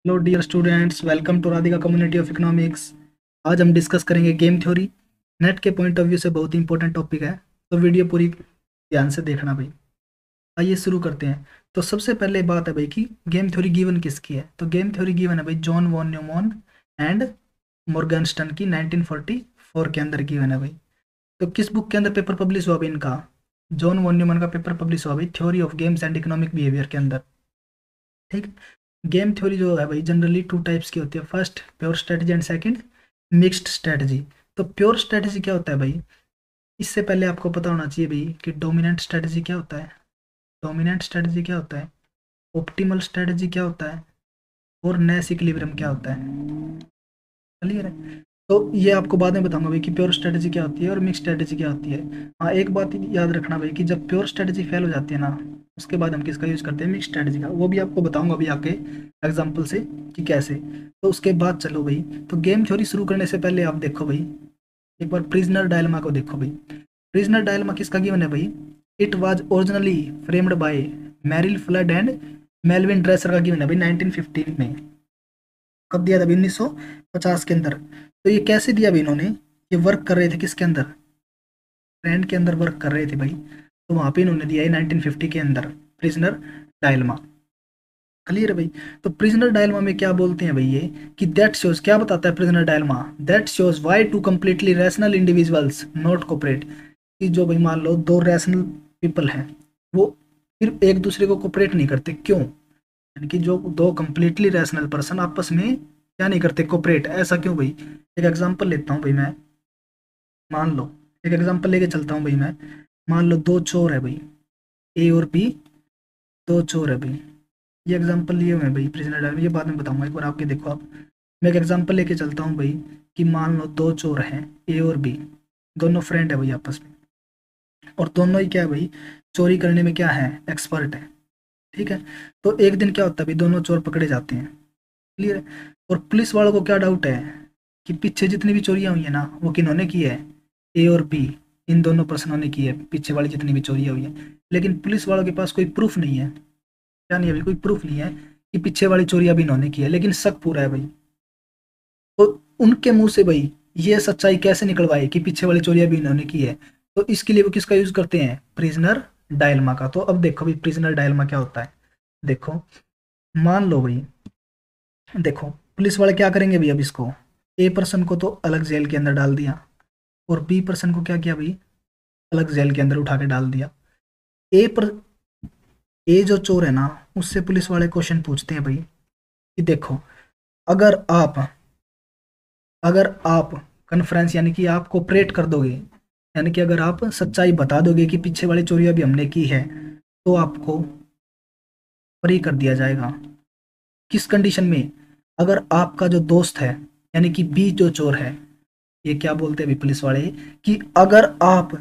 Hello dear students, welcome to Radhika community of economics. आज हम discuss करेंगे गेम थ्योरी। नेट के पॉइंट ऑफ व्यू से बहुत ही इंपॉर्टेंट टॉपिक है, तो वीडियो पूरी ध्यान से देखना भाई। आइए शुरू करते हैं। तो सबसे पहले बात है भाई कि गेम थ्योरी गिवन किसकी है। तो गेम थ्योरी गिवन है भाई जॉन वॉन न्यूमैन एंड मॉर्गनस्टर्न की 1944 के अंदर गिवन है भाई। तो किस बुक के अंदर पेपर पब्लिश हुआ भाई इनका? जॉन वॉन न्यूमैन का पेपर पब्लिश हुआ भाई theory of games and economic behaviour के अंदर। ठीक। गेम थ्योरी जो है भाई जनरली टू टाइप्स की होती है। First pure strategy and second mixed strategy. तो प्योर स्ट्रेटजी क्या होता है भाई? इससे पहले आपको पता होना चाहिए भाई कि डोमिनेंट स्ट्रेटजी क्या होता है, डोमिनेंट स्ट्रेटजी क्या होता है, ऑप्टिमल स्ट्रेटजी क्या होता है, और नेस इक्विलिब्रियम क्या होता है। क्लियर है? तो ये आपको बाद में बताऊंगा भाई कि प्योर स्ट्रेटजी क्या होती है और मिक्स स्ट्रेटजी क्या होती है। हाँ, एक बात याद रखना भाई कि जब प्योर स्ट्रेटजी फेल हो जाती है ना, उसके बाद हम किसका यूज़ करते हैं? मिक्स स्ट्रेटजी का। वो भी आपको बताऊंगा अभी आगे एग्जाम्पल से कि कैसे। तो उसके बाद चलो भाई, तो गेम थ्योरी शुरू करने से पहले आप देखो भाई, एक बार प्रिजनर डायलमा को देखो भाई। प्रिजनर डायलमा किसका गिवन है भाई? It was originally framed bye Merrill flood and Melvin dresser का गिवन है भाई 1915 में। कब दिया था भाई? 1950 के अंदर। तो ये कैसे दिया भाई इन्होंने? ये वर्क कर रहे थे किसके अंदर? ट्रेंड के अंदर वर्क कर रहे थे भाई। तो वहां पे इन्होंने दिया है 1950 के अंदर प्रिजनर डायलमा। क्लियर है भाई? तो प्रिजनर डायलमा में क्या बोलते हैं भाई ये कि दैट शोज, क्या बताता है prisoner dilemma? That shows why two completely rational individuals not cooperate. कि जो भाई मान लो दो रैशनल पीपल हैं, वो फिर एक दूसरे को कोऑपरेट नहीं करते, क्यों? यानी कि जो दो कंप्लीटली रैशनल पर्सन आपस में क्या नहीं करते? कोऑपरेट। ऐसा क्यों भाई? एक एग्जांपल लेता हूँ भाई मैं। मान लो, एक एग्जांपल लेके चलता हूँ भाई मैं। मान लो दो चोर है भाई, ए और बी, दो चोर है भाई। ये एग्जांपल लिए हुए हैं भाई प्रिजनर डायलमा, ये बाद में बताऊंगा, एक बार आपके देखो आप। मैं एक एग्जांपल लेके चलता हूँ भाई कि मान लो दो चोर हैं, ए और बी, दोनों फ्रेंड है भाई आपस में, और दोनों ही क्या है भाई? चोरी करने में क्या है? एक्सपर्ट है। ठीक है। तो एक दिन क्या होता है भाई, दोनों चोर पकड़े जाते हैं। क्लियर है? और पुलिस वालों को क्या डाउट है कि पीछे जितनी भी चोरियां हुई है ना, वो किन्होंने की है? ए और बी, इन दोनों पर्सनों ने की है पीछे वाली जितनी भी चोरियां हुई है। लेकिन पुलिस वालों के पास कोई प्रूफ नहीं है। क्या नहीं है भाई? कोई प्रूफ नहीं है कि पीछे वाली चोरियां भी इन्होंने की है, लेकिन शक पूरा है भाई। तो उनके मुंह से भाई ये सच्चाई कैसे निकलवाए कि पीछे वाली चोरियां भी इन्होंने की है? तो इसके लिए वो किसका यूज करते हैं? प्रिजनर डायलमा का। तो अब देखो भाई प्रिजनर डायलमा क्या होता है। देखो, मान लो भाई, देखो पुलिस वाले क्या करेंगे भाई, अब इसको ए पर्सन को तो अलग जेल के अंदर डाल दिया, और बी पर्सन को क्या किया भाई? अलग जेल के अंदर उठा के डाल दिया। ए पर ए जो चोर है ना, उससे पुलिस वाले क्वेश्चन पूछते हैं भाई कि देखो, अगर आप अगर आप कन्फ्रेंस यानी कि आप कोऑपरेट कर दोगे, यानी कि अगर आप सच्चाई बता दोगे कि पीछे वाली चोरियां भी हमने की है, तो आपको फ्री कर दिया जाएगा। किस कंडीशन में? अगर आपका जो दोस्त है, यानी कि बी जो चोर है, ये क्या बोलते हैं अभी पुलिस वाले कि अगर आप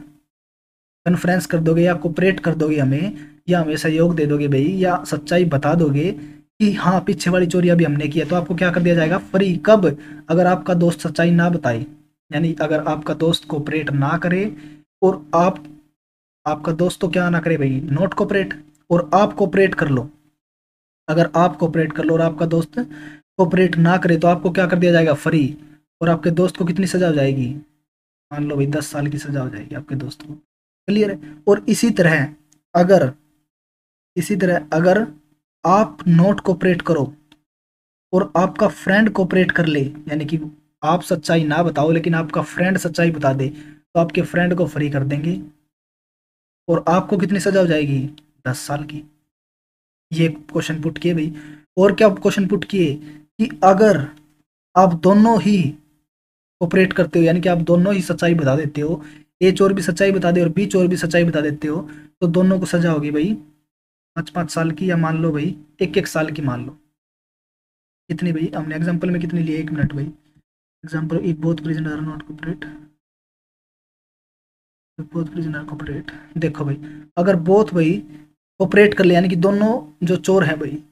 कन्फ्रेंस कर दोगे या कोऑपरेट कर दोगे हमें, या हमें सहयोग दे दोगे भाई, या सच्चाई बता दोगे कि हाँ पीछे वाली चोरी अभी हमने की है, तो आपको क्या कर दिया जाएगा? फ्री। कब? अगर आपका दोस्त सच्चाई ना बताए, यानी अगर आपका दोस्त कोऑपरेट ना करे, और आपका दोस्त तो क्या ना करे भाई? Not cooperate. और आप कोऑपरेट कर लो, अगर आप कोऑपरेट कर लो और आपका दोस्त कोऑपरेट ना करे, तो आपको क्या कर दिया जाएगा? फ्री। और आपके दोस्त को कितनी सजा हो जाएगी? मान लो भाई 10 साल की सजा हो जाएगी आपके दोस्त को। क्लियर है? और अगर इसी तरह अगर आप नॉट कोऑपरेट करो और आपका फ्रेंड कोऑपरेट कर ले, यानी कि आप सच्चाई ना बताओ लेकिन आपका फ्रेंड सच्चाई बता दे, तो आपके फ्रेंड को फ्री कर देंगे, और आपको कितनी सजा हो जाएगी? 10 साल की। ये क्वेश्चन पुट किए भाई। और क्या क्वेश्चन पुट किए कि अगर आप दोनों ही कोऑपरेट करते हो, यानी कि आप दोनों ही सच्चाई बता देते हो, ए चोर भी सच्चाई बता दे और बी चोर भी सच्चाई बता देते हो, तो दोनों को सजा होगी भाई 5-5 साल की, या मान लो भाई 1-1 साल की मान लो। कितनी भाई? हमने एग्जांपल में कितनी ली है? 1 मिनट भाई। Example, if both prisoner are not cooperate, if both prisoner cooperate. देखो भाई, अगर बोथ भाई कोऑपरेट कर ले, यानी कि दोनों जो चोर है भाई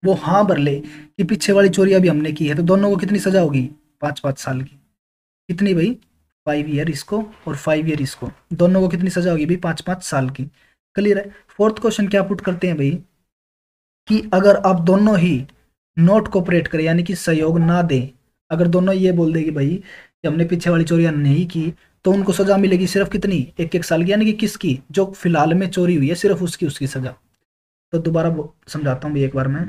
वो हाँ भर ले कि पीछे वाली चोरी अभी हमने की है, तो दोनों को कितनी सजा होगी? 5-5 साल की। कितनी भाई? 5 ईयर इसको और 5 ईयर इसको, दोनों को कितनी सजा होगी भाई? 5-5 साल की। क्लियर है? फोर्थ क्वेश्चन क्या पुट करते हैं भाई कि अगर आप दोनों ही नॉट कोऑपरेट करे यानी कि सहयोग ना दे, अगर दोनों ये बोल दे कि भाई कि हमने पीछे वाली चोरियां नहीं की, तो उनको सजा मिलेगी सिर्फ कितनी, एक एक साल की, यानी कि किसकी, जो फिलहाल में चोरी हुई है सिर्फ उसकी उसकी सजा। तो दोबारा समझाता हूँ भी एक बार मैं।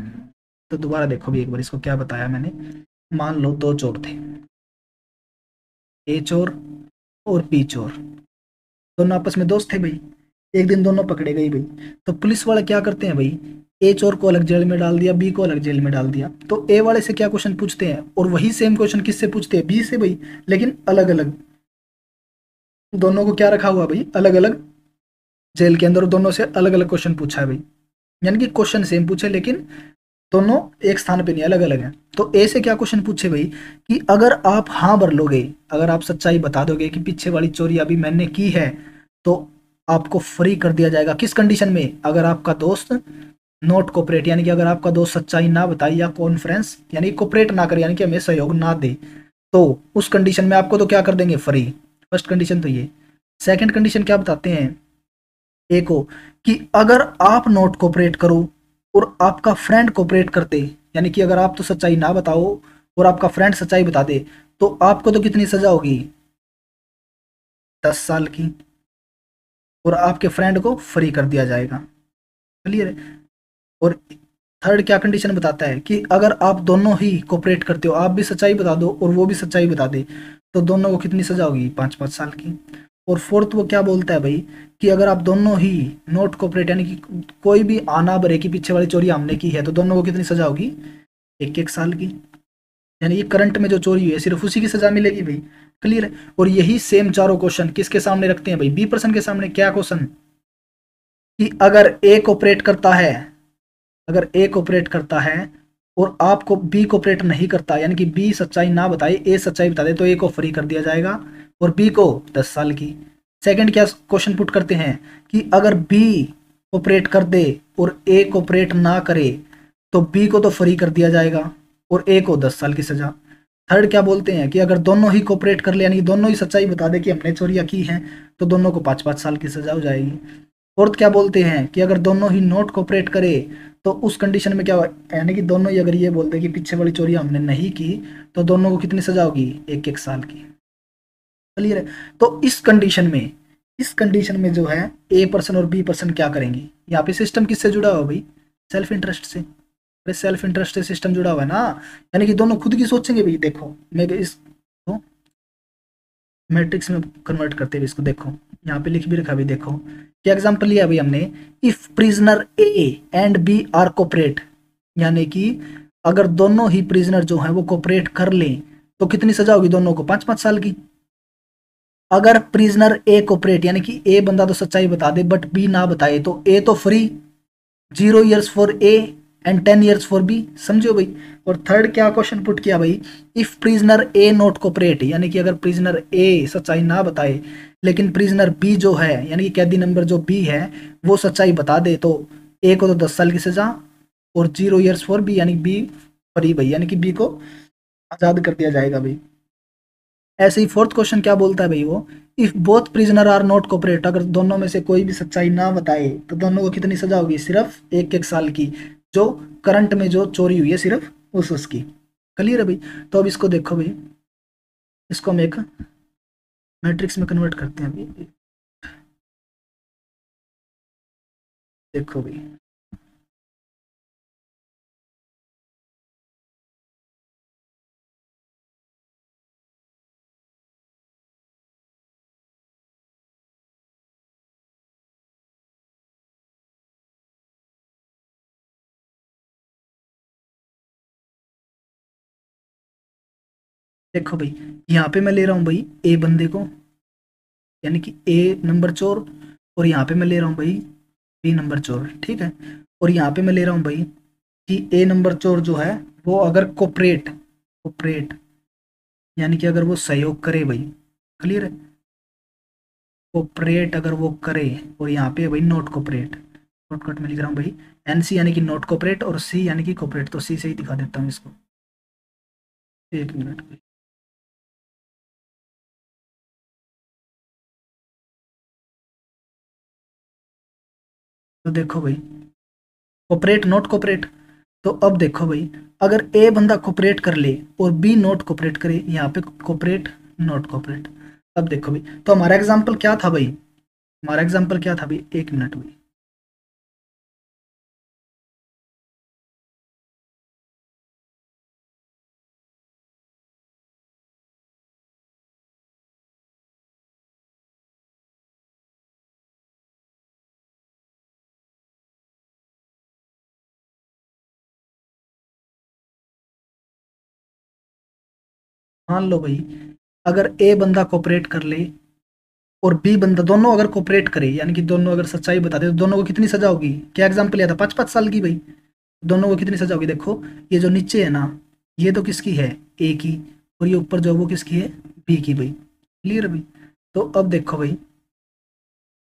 तो दोबारा देखो भी एक बार इसको क्या बताया मैंने। मान लो दो चोर थे, ए चोर और बी चोर, दोनों आपस में दोस्त थे भाई। एक दिन दोनों पकड़े गए भाई। तो पुलिस वाले क्या करते हैं भाई, ए चोर को अलग जेल में डाल दिया, बी को अलग जेल में डाल दिया। तो ए वाले से क्या क्वेश्चन पूछते हैं, और वही सेम क्वेश्चन किससे पूछते हैं, बी से भाई, लेकिन अलग अलग। दोनों को क्या रखा हुआ भाई, अलग अलग जेल के अंदर, और दोनों से अलग अलग क्वेश्चन पूछा है भाई। यानी कि क्वेश्चन सेम पूछे लेकिन दोनों एक स्थान पे नहीं, अलग अलग हैं। तो ए से क्या क्वेश्चन पूछे भाई, कि अगर आप हाँ भर लोगे, अगर आप सच्चाई बता दोगे कि पीछे वाली चोरी अभी मैंने की है, तो आपको फ्री कर दिया जाएगा। किस कंडीशन में, अगर आपका दोस्त नॉट कोऑपरेट, यानी कि अगर आपका दोस्त सच्चाई ना बताए या कॉन्फ्रेंस यानी कोऑपरेट ना करे, यानी कि हमें सहयोग ना दे, तो उस कंडीशन में आपको तो क्या कर देंगे, फ्री। फर्स्ट कंडीशन तो ये। सेकंड कंडीशन क्या बताते हैं ए को, कि अगर आप नॉट कोऑपरेट करो और आपका फ्रेंड कोऑपरेट करते, यानी कि अगर आप तो सच्चाई ना बताओ और आपका फ्रेंड सच्चाई बता दे, तो आपको तो कितनी सजा होगी, 10 साल की, और आपके फ्रेंड को फ्री कर दिया जाएगा। क्लियर है। और थर्ड क्या कंडीशन बताता है, कि अगर आप दोनों ही कोऑपरेट करते हो, आप भी सच्चाई बता दो और वो भी सच्चाई बता दे, तो दोनों को कितनी सजा होगी, 5-5 साल की। और फोर्थ वो क्या बोलता है भाई, कि अगर आप दोनों ही नॉट कोऑपरेट, यानी कि कोई भी आना भरे कि पीछे वाली चोरी हमने की है, तो दोनों को कितनी सजा होगी, 1-1 साल की। यानी कि करंट में जो चोरी हुई है सिर्फ उसी की सजा मिलेगी भाई। क्लियर है। और यही सेम चारों क्वेश्चन किसके सामने रखते हैं भाई, बी पर्सन के सामने। क्या क्वेश्चन, कि अगर ए कोऑपरेट करता है, अगर ए कोऑपरेट करता है और आपको बी कोऑपरेट नहीं करता, यानी कि बी सच्चाई ना बताए, ए सच्चाई बता दे, तो ए को फ्री कर दिया जाएगा और बी को 10 साल की। सेकंड क्या क्वेश्चन पुट करते हैं, कि अगर बी कोऑपरेट कर दे और ए कोऑपरेट ना करे, तो बी को तो फ्री कर दिया जाएगा और ए को 10 साल की सजा। थर्ड क्या बोलते हैं, कि अगर दोनों ही कोऑपरेट कर ले, यानी कि दोनों ही सच्चाई बता दे कि हमने चोरियां की हैं, तो दोनों को 5-5 साल की सजा हो जाएगी। फोर्थ क्या बोलते हैं, कि अगर दोनों ही नॉट कोऑपरेट करे, तो उस कंडीशन में क्या हुआ, यानी कि दोनों ही अगर ये बोलते हैं कि पीछे वाली चोरी हमने नहीं की, तो दोनों को कितनी सजा होगी, 1-1 साल की। क्लियर है। तो इस कंडीशन में जो है, ए पर्सन और बी पर्सन क्या करेंगे, यहाँ पे सिस्टम किससे जुड़ा हुआ भाई, सेल्फ इंटरेस्ट से। अरे सेल्फ इंटरेस्ट से सिस्टम जुड़ा हुआ है ना, यानी कि दोनों खुद की सोचेंगे भाई। देखो मैं भी इसको मैट्रिक्स में कन्वर्ट करते हुए इसको देखो, यहाँ पे लिख भी रखा भी देखो, क्या एग्जांपल लिया भाई हमने, if prisoner A and B are cooperate, यानी कि अगर दोनों ही प्रिजनर जो हैं वो कोऑपरेट कर लें, तो कितनी सजा होगी दोनों को, 5-5 साल की। अगर प्रिजनर ए कोऑपरेट, यानी कि ए बंदा तो सच्चाई बता दे बट बी ना बताए, तो ए तो free, 0 years for A and 10 years for B. समझो भाई। और थर्ड क्या क्वेश्चन पुट किया भाई, if prisoner A not cooperate, यानी कि अगर प्रिजनर ए सच्चाई ना बताए, लेकिन प्रिजनर बी जो है, यानी कि कैदी नंबर जो बी है, वो सच्चाई बता दे, तो ए को तो 10 साल की सजा, और 0 years फॉर बी, यानी बी फ्री भाई, यानी कि बी को आजाद कर दिया जाएगा भाई। ऐसे ही फोर्थ क्वेश्चन क्या बोलता है भाई वो, if both prisoner are not cooperate, अगर दोनों में से कोई भी सच्चाई ना बताए, तो दोनों को कितनी सजा होगी, सिर्फ 1-1 साल की, जो करंट में जो चोरी हुई है सिर्फ उसकी। क्लियर है भाई। तो अब इसको देखो भाई, इसको हम एक मैट्रिक्स में कन्वर्ट करते हैं अभी। देखो भाई, देखो भाई, यहाँ पे मैं ले रहा हूँ भाई ए बंदे को, यानी कि ए नंबर चोर, और यहाँ पे मैं ले रहा हूँ भाई बी नंबर चोर, ठीक है। और यहाँ पे मैं ले रहा हूँ भाई, कि ए नंबर चोर जो है, वो अगर कोऑपरेट कोऑपरेट यानी कि अगर वो सहयोग करे भाई। क्लियर है। कोऑपरेट अगर वो करे, और यहाँ पे भाई नॉट कोऑपरेट, शॉर्टकट में लिख रहा हूँ भाई, एनसी यानी कि नॉट कोऑपरेट और सी यानी कि कोऑपरेट, तो सी से ही दिखा देता हूँ इसको, 1 मिनट। तो देखो भाई, कोऑपरेट नॉट कोऑपरेट, तो अब देखो भाई, अगर ए बंदा कोऑपरेट कर ले और बी नॉट कोऑपरेट करे, यहाँ पे कोऑपरेट नॉट कोऑपरेट। अब देखो भाई, तो हमारा एग्जांपल क्या था भाई, हमारा एग्जांपल क्या था भाई, एक मिनट भाई। मान लो भाई, अगर ए बंदा कोऑपरेट कर ले और बी बंदा, दोनों अगर कोऑपरेट करे यानी कि दोनों अगर सच्चाई बताते तो दोनों को कितनी सजा होगी, क्या एग्जांपल लिया था, 5-5 साल की भाई। दोनों को कितनी सजा होगी, देखो ये जो नीचे है ना, ये तो किसकी है, ए की, और ये ऊपर जो है वो किसकी है, बी की भाई। क्लियर भाई। तो अब देखो भाई,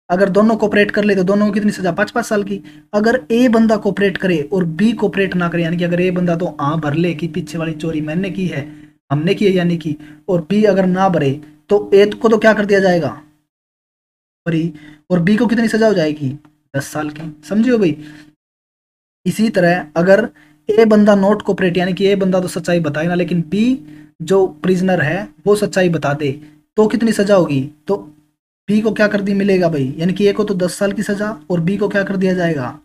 अगर दोनों कोऑपरेट कर ले तो दोनों को कितनी सजा, 5-5 साल की। अगर ए बंदा कोऑपरेट करे और बी कोऑपरेट ना करे, यानी कि अगर ए बंदा तो हाँ भर ले कि पीछे वाली चोरी मैंने की है, हमने की है यानी कि, और बी अगर ना भरे तो ए को तो क्या कर दिया जाएगा, भरी, और बी को कितनी सजा हो जाएगी, 10 साल की। समझियो भाई। इसी तरह अगर ए बंदा नॉट कोऑपरेट, यानी कि ए बंदा तो सच्चाई बताए ना, लेकिन बी जो प्रिजनर है वो सच्चाई बता दे, तो कितनी सजा होगी, तो बी को क्या कर दी मिलेगा भाई, यानी कि ए को तो 10 साल की सजा और बी को क्या कर दिया जाएगा,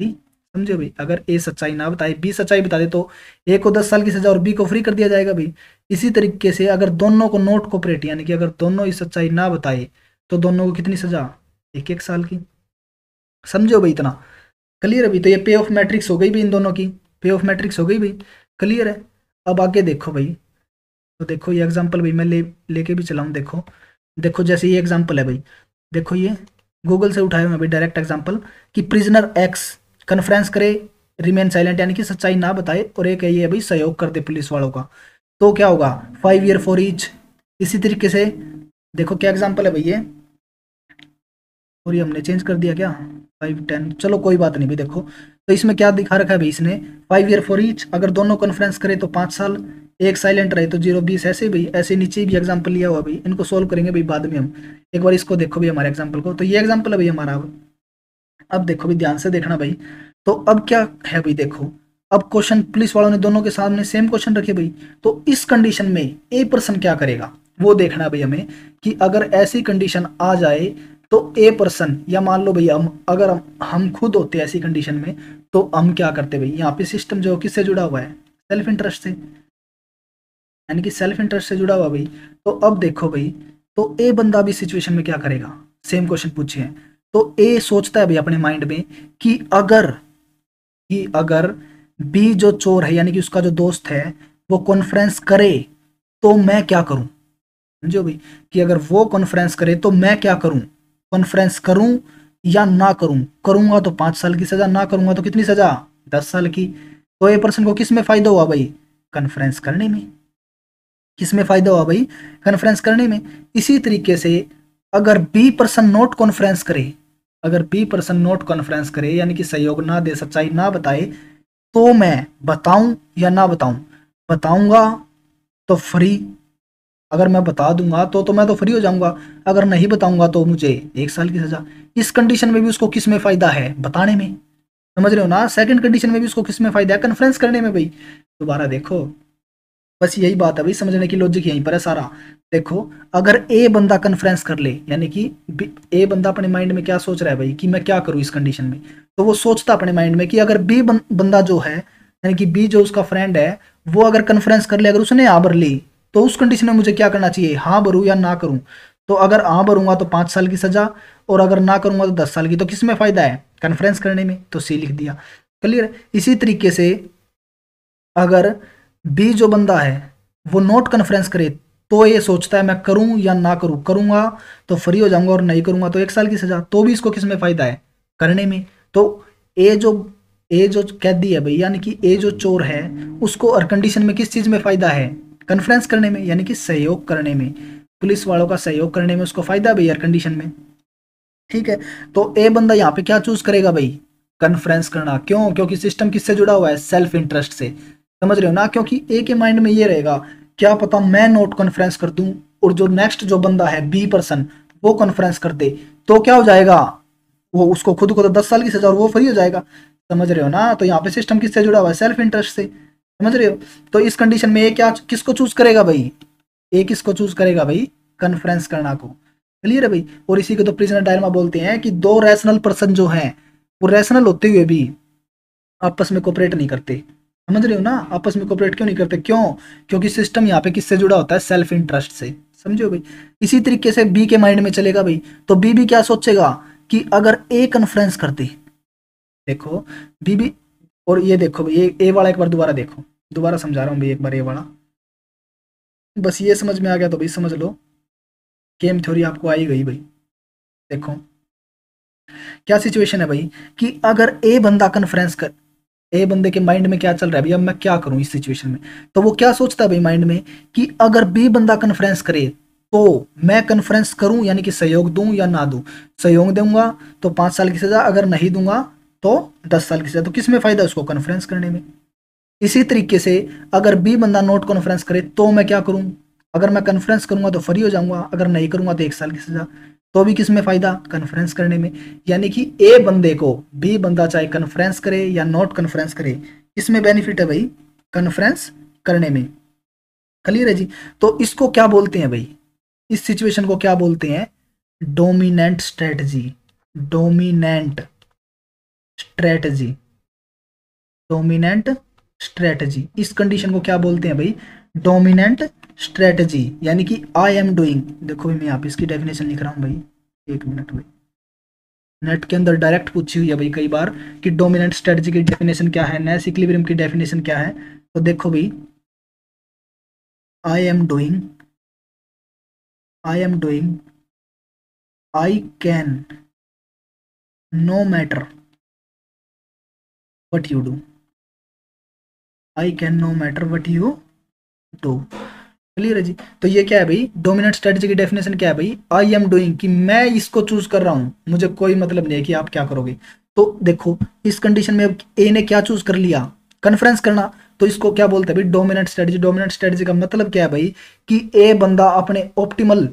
ठीक। समझो भाई, अगर ए सच्चाई ना बताए बी सच्चाई बता दे तो ए को 10 साल की सजा और बी को फ्री कर दिया जाएगा भाई। इसी तरीके से अगर दोनों को नॉट कोऑपरेट, यानी कि अगर दोनों ही सच्चाई ना बताए तो दोनों को कितनी सजा, 1-1 साल की। समझो भाई इतना। क्लियर है भाई। तो ये पे ऑफ मैट्रिक्स हो गई भाई, इन दोनों की पे ऑफ मैट्रिक्स हो गई भाई। क्लियर है। अब आगे देखो भाई, तो देखो ये एग्जांपल भाई मैं लेके भी चला हूँ। देखो देखो जैसे ये एग्जांपल है भाई, देखो ये गूगल से उठाए हुए हैं भाई डायरेक्ट एग्जांपल, कि प्रिजनर एक्स कन्फ्रेंस करे, रिमेन साइलेंट यानी कि सच्चाई ना बताए, और एक है ये भाई सहयोग कर दे पुलिस वालों का, तो क्या होगा, 5 ईयर फॉर ईच। इसी तरीके से देखो क्या एग्जांपल है भाई ये, और ये हमने चेंज कर दिया क्या, 5-10, चलो कोई बात नहीं भाई। देखो तो इसमें क्या दिखा रखा है भाई इसने, 5 ईयर फॉर ईच, अगर दोनों कॉन्फ्रेंस करे तो 5 साल, एक साइलेंट रहे तो 0-20, ऐसे भाई, ऐसे नीचे भी एग्जांपल लिया हुआ भाई, इनको सोल्व करेंगे भाई बाद में हम। एक बार इसको देखो भाई हमारे एग्जांपल को, तो ये एग्जांपल है भाई हमारा। अब देखो भाई ध्यान से देखना भाई। तो अब क्या है भाई, देखो अब क्वेश्चन पुलिस वालों ने दोनों के सामने सेम क्वेश्चन रखे भाई, तो इस कंडीशन में ए पर्सन क्या करेगा वो देखना है भाई हमें, कि अगर ऐसी कंडीशन आ जाए तो ए पर्सन, या मान लो भाई अगर हम खुद होते ऐसी कंडीशन में तो हम क्या करते भाई। यहाँ पे सिस्टम जो किससे जुड़ा हुआ है, सेल्फ इंटरेस्ट से, यानी कि सेल्फ इंटरेस्ट से जुड़ा हुआ भाई। तो अब देखो भाई, तो ए बंदा भी सिचुएशन में क्या करेगा, सेम क्वेश्चन पूछे हैं, तो ए सोचता है भाई अपने माइंड में कि अगर बी जो चोर है यानी कि उसका जो दोस्त है वो कॉन्फ्रेंस करे तो मैं क्या करूं। समझो भाई, कि अगर वो कॉन्फ्रेंस करे तो मैं क्या करूं, कॉन्फ्रेंस करूं या ना करूं, करूंगा तो 5 साल की सजा, ना करूंगा तो कितनी सजा, 10 साल की। तो ए पर्सन को किस में फायदा हुआ भाई, कॉन्फ्रेंस करने में। किस में फायदा हुआ भाई, कॉन्फ्रेंस करने में। इसी तरीके से अगर बी पर्सन नोट कॉन्फ्रेंस करे, अगर बी पर्सन नोट कॉन्फ्रेंस करे यानी कि सहयोग ना दे, सच्चाई ना बताए, तो मैं बताऊं या ना बताऊं, बताऊंगा तो फ्री, अगर मैं बता दूंगा तो मैं तो फ्री हो जाऊंगा, अगर नहीं बताऊंगा तो मुझे 1 साल की सजा। इस कंडीशन में भी उसको किस में फायदा है, बताने में। समझ रहे हो ना, सेकंड कंडीशन में भी उसको किस में फायदा है, कन्फ्रेंस करने में भाई। दोबारा देखो, बस यही बात है भाई, समझने की लॉजिक यहीं पर है सारा। देखो अगर ए बंदा कन्फ्रेंस कर ले, यानी कि ए बंदा अपने माइंड में क्या सोच रहा है भाई, कि मैं क्या करूं इस कंडीशन में, तो वो सोचता अपने माइंड में कि अगर बी बंदा जो है, यानी कि बी जो उसका फ्रेंड है, वो अगर कन्फ्रेंस कर ले, अगर उसने हाँ भर ली, तो उस कंडीशन में मुझे क्या करना चाहिए, हाँ भरूँ या ना करूँ। तो अगर हाँ भरूंगा तो 5 साल की सजा, और अगर ना करूंगा तो 10 साल की। तो किस में फायदा है, कन्फ्रेंस करने में, तो सी लिख दिया। क्लियर। इसी तरीके से अगर बी जो बंदा है वो नोट कन्फ्रेंस करे, तो ये सोचता है मैं करूं या ना करूं, करूंगा तो फ्री हो जाऊंगा और नहीं करूंगा तो 1 साल की सजा। तो भी इसको किस में फायदा है, करने में। तो ए जो ए जो कैदी है भाई, यानी कि ए जो चोर है, उसको हर कंडीशन में किस चीज में फायदा है, कन्फ्रेंस करने में, यानी कि सहयोग करने में, पुलिस वालों का सहयोग करने में उसको फायदा है भाई हर कंडीशन में। ठीक है। तो ए बंदा यहाँ पे क्या चूज करेगा भाई, कन्फ्रेंस करना। क्यों, क्योंकि सिस्टम किससे जुड़ा हुआ है, सेल्फ इंटरेस्ट से। समझ रहे हो ना, क्योंकि ए के माइंड में ये रहेगा, क्या पता मैं नोट कॉन्फ्रेंस कर दूं और जो नेक्स्ट जो बंदा है बी पर्सन वो कॉन्फ्रेंस कर दे, तो क्या हो जाएगा, वो उसको खुद को तो 10 साल की सजा और वो फ्री हो जाएगा। समझ रहे हो ना? तो यहाँ पे सिस्टम किससे जुड़ा हुआ है? सेल्फ इंटरेस्ट से। समझ रहे हो? तो इस कंडीशन में ये क्या किसको चूज करेगा भाई? ए किसको चूज करेगा भाई? कन्फ्रेंस करना को। क्लियर है भाई? और इसी को तो प्रिजनर डायलेमा बोलते हैं कि दो रैशनल पर्सन जो हैं वो रैशनल होते हुए भी आपस में कोऑपरेट नहीं करते। समझ रहे हो ना? आपस में कोऑपरेट क्यों नहीं करते? क्यों? क्योंकि सिस्टम यहाँ पे किससे जुड़ा होता है? सेल्फ इंटरेस्ट से। समझो भाई? इसी तरीके से बी के माइंड में चलेगा भाई, तो बी भी क्या सोचेगा कि अगर ए कन्फ्रेंस करते, देखो बी भी, और ये देखो भाई ए वाला एक बार दोबारा देखो, दोबारा समझा रहा हूँ भाई एक बार ए वाला, बस ये समझ में आ गया तो भाई समझ लो गेम थ्योरी आपको आई गई भाई। देखो क्या सिचुएशन है भाई कि अगर ए बंदा कन्फ्रेंस कर, ए बंदे के माइंड में क्या चल रहा है भाई, अब मैं क्या करूं इस सिचुएशन में? तो वो क्या सोचता है भाई माइंड में कि अगर बी बंदा कन्फ्रेंस करे तो मैं कन्फ्रेंस करूं यानी कि सहयोग दूं या ना दूं। सहयोग दूंगा तो 5 साल की सजा, अगर नहीं दूंगा तो 10 साल की सजा। तो किस में फायदा उसको? कन्फ्रेंस करने में। इसी तरीके से अगर बी बंदा नोट कॉन्फ्रेंस करे तो मैं क्या करूं? अगर मैं कॉन्फ्रेंस करूंगा तो फ्री हो जाऊंगा, अगर नहीं करूंगा तो 1 साल की सजा। तो भी किस में फायदा? कॉन्फ्रेंस करने में। यानी कि ए बंदे को बी बंदा चाहे कॉन्फ्रेंस करे या नोट कॉन्फ्रेंस करे, इसमें बेनिफिट है भाई कॉन्फ्रेंस करने में। क्लियर है जी? तो इसको क्या बोलते हैं भाई? इस सिचुएशन को क्या बोलते हैं? Dominant strategy. Dominant strategy. Dominant strategy, इस कंडीशन को क्या बोलते हैं भाई? Dominant strategy. यानी कि आई एम डूइंग, देखो मैं यहाँ पे इसकी डेफिनेशन लिख रहा हूँ भाई, 1 मिनट भाई। नेट के अंदर डायरेक्ट पूछी हुई है भाई कई बार कि डोमिनेंट स्ट्रेटजी की डेफिनेशन क्या है, नैश इक्विलिब्रियम की डेफिनेशन क्या है। तो देखो भाई, I am doing, I am doing, I can, no matter what you do, I can no matter what you do. Clear है जी? तो ये क्या है भाई? डोमिनेंट स्ट्रेटजी की डेफिनेशन क्या है भाई? आई एम डूइंग, कि मैं इसको चूज कर रहा हूं, मुझे कोई मतलब नहीं है कि आप क्या करोगे। तो देखो इस कंडीशन में अब ए ने क्या चूज कर लिया? कन्फ्रेंस करना। तो इसको क्या बोलते हैं भाई? Dominant strategy. डोमिनेंट स्ट्रेटजी का मतलब क्या है भाई? कि ए बंदा अपने ऑप्टिमल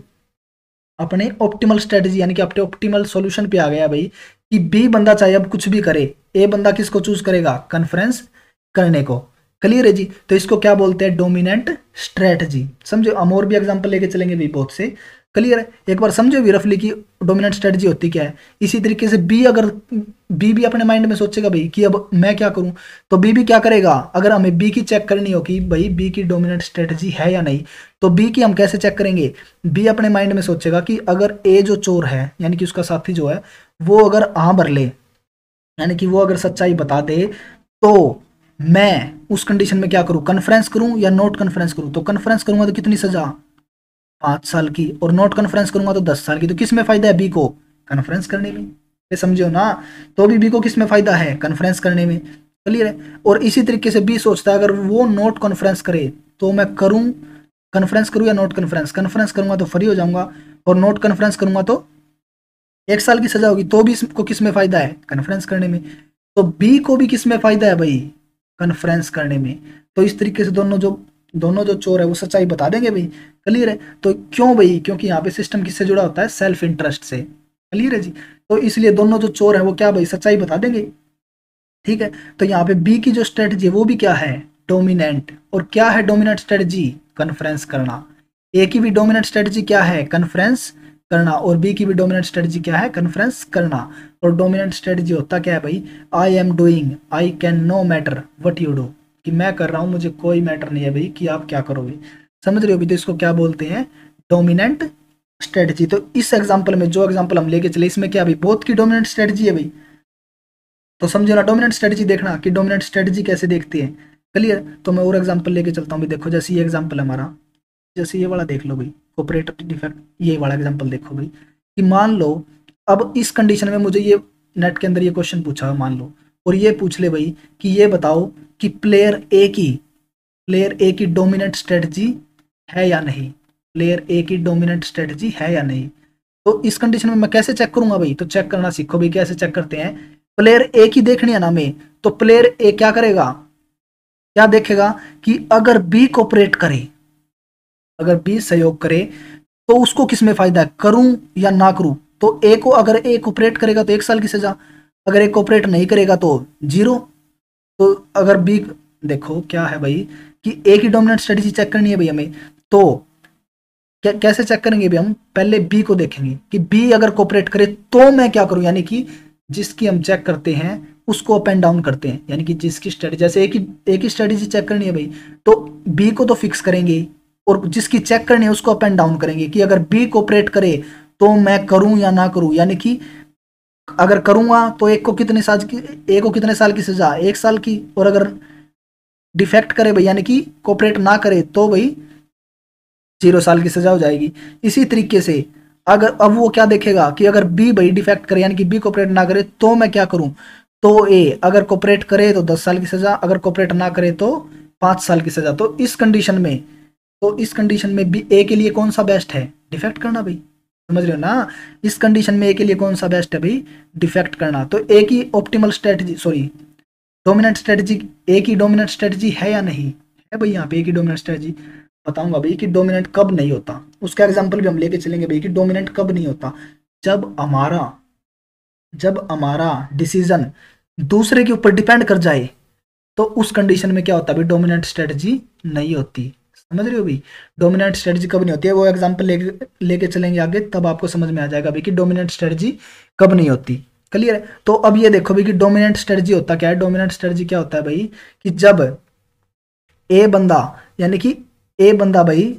स्ट्रेटजी यानी कि अपने ऑप्टिमल सॉल्यूशन पे आ गया भाई, कि बी बंदा चाहे अब कुछ भी करे, ए बंदा किसको चूज करेगा? कन्फ्रेंस करने को। क्लियर है जी? तो इसको क्या बोलते हैं? Dominant strategy. समझो? हम और भी एग्जांपल लेके चलेंगे भी बहुत से। क्लियर है? एक बार समझो भी रफली कि डोमिनेंट स्ट्रेटजी होती क्या है। इसी तरीके से बी, अगर बी भी अपने माइंड में सोचेगा भाई कि अब मैं क्या करूं, तो बी भी क्या करेगा? अगर हमें बी की चेक करनी हो कि भाई बी की डोमिनेंट स्ट्रेटजी है या नहीं, तो बी की हम कैसे चेक करेंगे? बी अपने माइंड में सोचेगा कि अगर ए जो चोर है यानी कि उसका साथी जो है वो अगर हाँ भर ले, यानी कि वो अगर सच्चाई बता दे, तो मैं उस कंडीशन में क्या करूं? कन्फ्रेंस करूं या नोट कन्फ्रेंस करूं? तो कन्फ्रेंस करूंगा तो कितनी सजा? 5 साल की। और नोट कन्फ्रेंस करूंगा तो 10 साल की। तो किस में फायदा है बी को? कन्फ्रेंस करने में। ये समझो ना? तो भी बी को किस में फायदा है? कन्फ्रेंस करने में। क्लियर है? और इसी तरीके से बी सोचता है अगर वो नोट कॉन्फ्रेंस करे तो मैं करूं, कन्फ्रेंस करूं या नोट कन्फ्रेंस? कन्फ्रेंस करूंगा तो फ्री हो जाऊंगा, और नोट कन्फ्रेंस करूंगा तो 1 साल की सजा होगी। तो भी इसको किस में फायदा है? कन्फ्रेंस करने में। तो बी को भी किस में फायदा है भाई? कन्फ्रेंस करने में। तो इस तरीके से दोनों जो चोर है वो सच्चाई बता देंगे भाई। क्लियर है? तो क्यों भाई? क्योंकि यहाँ पे सिस्टम किससे जुड़ा होता है? सेल्फ इंटरेस्ट से। क्लियर है जी? तो इसलिए दोनों जो चोर है वो क्या भाई? सच्चाई बता देंगे। ठीक है? तो यहाँ पे बी की जो स्ट्रेटजी है वो भी क्या है? डोमिनेंट। और क्या है डोमिनेंट स्ट्रेटजी? कन्फ्रेंस करना। ए की भी डोमिनेंट स्ट्रेटजी क्या है? कन्फ्रेंस करना। और बी की भी डोमिनेंट स्ट्रेटजी क्या है? कन्फ्रेंस करना। और डोमिनेंट स्ट्रेटजी होता क्या है भाई? I am doing, I can no matter what you do, कि मैं कर रहा हूं, मुझे कोई मैटर नहीं है भाई कि आप क्या करोगे। समझ रहे हो भाई? तो इसको क्या बोलते हैं? Dominant strategy. तो इस एग्जाम्पल में जो एग्जाम्पल हम लेके चले इसमें क्या भाई? बोथ की डोमिनेंट स्ट्रेटजी है भाई। तो समझो ना? डोमिनेंट स्ट्रेटजी देखना कि डोमिनेंट स्ट्रेटजी कैसे देखती है। क्लियर? तो मैं और एग्जांपल लेके चलता हूँ भाई। देखो जैसे ये एग्जांपल है हमारा, जैसे ये वाला देख लो भाई, कोऑपरेटिव डिफेक्ट, ये वाला एग्जांपल देखो भाई, कि मान लो अब इस कंडीशन में मुझे ये नेट के अंदर ये क्वेश्चन पूछा है मान लो, और ये पूछ ले भाई कि ये बताओ कि प्लेयर ए की डोमिनेंट स्ट्रेटजी है या नहीं। प्लेयर ए की डोमिनेंट स्ट्रेटजी है या नहीं। तो इस कंडीशन में मैं कैसे चेक करूंगा भाई? तो चेक करना सीखो भाई, कैसे चेक करते हैं। प्लेयर ए की देखनी है ना हमें, तो प्लेयर ए क्या करेगा? क्या देखेगा कि अगर बी कोऑपरेट करे, अगर बी सहयोग करे, तो उसको किस में फायदा है? करूं या ना करूं? तो ए को, अगर ए कोऑपरेट करेगा तो 1 साल की सजा, अगर ए कोऑपरेट नहीं करेगा तो 0। तो अगर बी, देखो क्या है भाई कि ए की डोमिनेंट स्ट्रेटजी चेक करनी है भाई हमें, तो कैसे चेक करेंगे भाई, हम पहले बी को देखेंगे कि बी अगर कोऑपरेट करे तो मैं क्या करूं, यानी कि जिसकी हम चेक करते हैं उसको अप एंड डाउन करते हैं, यानी कि जिसकी स्ट्रेटजी, जैसे एक ही स्ट्रेटजी चेक करनी है भाई, तो बी को तो फिक्स करेंगे और जिसकी चेक करनी है उसको अप एंड डाउन करेंगे कि अगर बी कोऑपरेट करे तो मैं करूं या ना करूं, यानी कि अगर करूंगा तो एक को कितने साल की, एक को कितने साल की सजा, 1 साल की, और अगर डिफेक्ट करे भाई यानी कि कोऑपरेट ना करे तो भाई 0 साल की सजा हो जाएगी। इसी तरीके से अगर अब वो क्या देखेगा कि अगर बी भाई डिफेक्ट करे यानी कि बी कोऑपरेट ना करे तो मैं क्या करूं, तो ए अगर कोऑपरेट करे तो 10 साल की सजा, अगर कोऑपरेट ना करे तो 5 साल की सजा। तो इस कंडीशन में बी ए के लिए कौन सा बेस्ट है, डिफेक्ट करना भाई, समझ रहे हो ना। इस कंडीशन में ए के लिए कौन सा बेस्ट है भाई, डिफेक्ट करना। तो ए की optimal strategy, sorry dominant strategy, A की डोमिनेंट स्ट्रेटजी है या नहीं है भाई, यहाँ पे ए की डोमिनेंट स्ट्रेटजी बताऊंगा भाई कि डोमिनेंट कब नहीं होता, उसका एग्जांपल भी हम लेके चलेंगे भाई कि डोमिनेंट कब नहीं होता। जब हमारा जब हमारा डिसीजन दूसरे के ऊपर डिपेंड कर जाए तो उस कंडीशन में क्या होता है भाई, डोमिनेंट स्ट्रेटजी नहीं होती। समझ रहे हो भाई, डोमिनेंट स्ट्रेटजी कब नहीं होती है, वो एग्जांपल लेके चलेंगे आगे, तब आपको समझ में आ जाएगा भाई कि डोमिनेंट स्ट्रेटजी कब नहीं होती। क्लियर है। तो अब ये देखो भाई कि डोमिनेंट स्ट्रेटजी होता क्या है, डोमिनेंट स्ट्रेटजी क्या होता है भाई कि जब ए बंदा, यानी कि ए बंदा भाई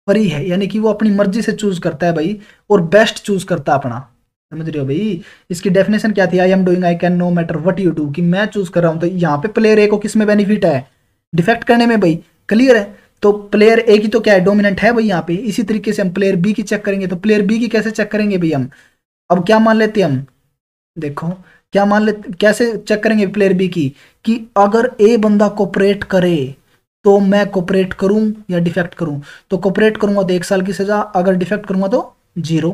फ्री है, यानी कि वो अपनी मर्जी से चूज करता है भाई और बेस्ट चूज करता है अपना। समझ रहे हो भाई, इसकी डेफिनेशन क्या थी, I am doing I can no matter what you do, कि मैं चूज कर रहा हूं। तो यहाँ पे प्लेयर ए को किस में बेनिफिट है, डिफेक्ट करने में भाई। क्लियर है। तो प्लेयर ए की तो क्या है, डोमिनेंट है भाई यहाँ पे। इसी तरीके से हम प्लेयर बी की चेक करेंगे, तो प्लेयर बी की कैसे चेक करेंगे भाई हम, अब क्या मान लेते हैं हम, देखो क्या मान ले, कैसे चेक करेंगे प्लेयर बी की, कि अगर ए बंदा कोऑपरेट करे तो मैं कोऑपरेट करूं या डिफेक्ट करूं। तो कोऑपरेट करूंगा तो 1 साल की सजा, अगर डिफेक्ट करूंगा तो 0।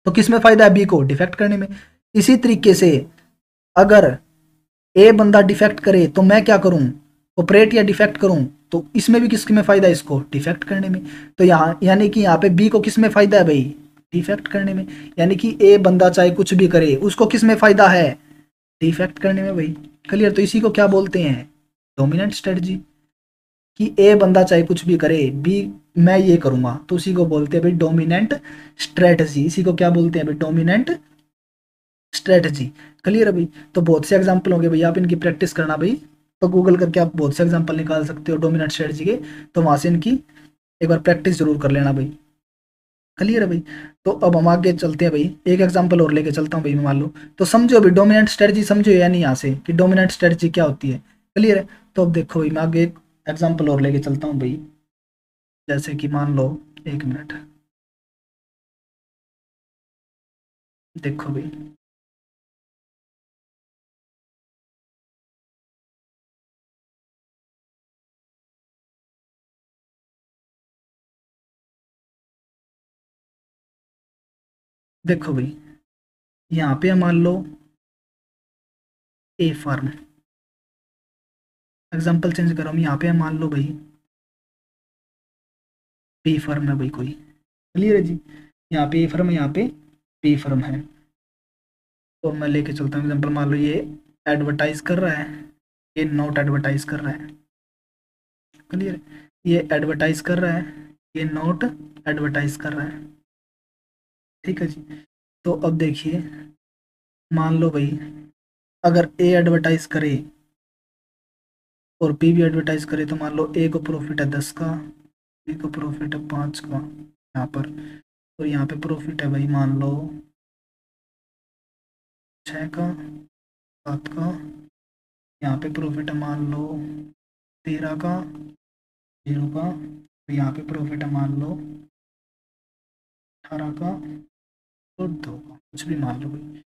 तो किस में फायदा है, बी को, डिफेक्ट करने में। इसी तरीके से अगर ए बंदा डिफेक्ट करे तो मैं क्या करूं, कोऑपरेट या डिफेक्ट करूं, तो इसमें भी किसके में फायदा है, इसको डिफेक्ट करने में। तो यहाँ यानी कि यहाँ पे बी को किस में फायदा है भाई, डिफेक्ट करने में। यानी कि ए बंदा चाहे कुछ भी करे उसको किस में फायदा है, डिफेक्ट करने में भाई। क्लियर। तो इसी को क्या बोलते हैं, डोमिनेंट स्ट्रेटजी। कि ए बंदा चाहे कुछ भी करे, बी मैं ये करूंगा, तो उसी को बोलते हैं भाई डोमिनेंट स्ट्रेटजी। इसी को क्या बोलते हैं भाई, डोमिनेंट स्ट्रेटजी। क्लियर है भाई। तो बहुत से एग्जांपल होंगे भाई, आप इनकी प्रैक्टिस करना भाई। तो गूगल करके आप बहुत से एग्जांपल निकाल सकते हो डोमिनेंट स्ट्रेटजी के, तो वहां से इनकी एक बार प्रैक्टिस जरूर कर लेना भाई। क्लियर है भाई। तो अब हम आगे चलते हैं भाई, एक एग्जांपल और लेके चलता हूँ भाई, मान लो। तो समझो भाई डोमिनेंट स्ट्रेटजी, समझो या नहीं यहाँ से कि डोमिनेंट स्ट्रेटजी क्या होती है। क्लियर है। तो अब देखो भाई, मैं आगे एक एग्जांपल और लेके चलता हूँ भाई, जैसे कि मान लो, 1 मिनट, देखो भाई, देखो भाई, यहाँ पे मान लो ए फार्म, एग्जांपल चेंज करो, हम यहाँ पे मान लो भाई बी फार्म है भाई कोई। क्लियर है जी। यहाँ पे ए फार्म है, यहाँ पे बी फार्म है। तो मैं लेके चलता हूँ एग्जांपल, मान लो ये एडवर्टाइज कर रहा है, ये नोट एडवर्टाइज कर रहा है। क्लियर। ये एडवर्टाइज कर रहा है, ये नोट एडवर्टाइज कर रहा है। ठीक है जी। तो अब देखिए, मान लो भाई अगर ए एडवर्टाइज करे और बी भी एडवर्टाइज करे, तो मान लो ए को प्रॉफिट है 10 का, बी को प्रॉफिट है 5 का यहाँ पर, और यहाँ पे प्रॉफिट है भाई मान लो 6 का, 7 का, यहाँ पे प्रॉफिट है मान लो 13 का, 0 का, तो यहाँ पे प्रॉफिट है मान लो 18 का और 2 का, कुछ भी मान लो भाई।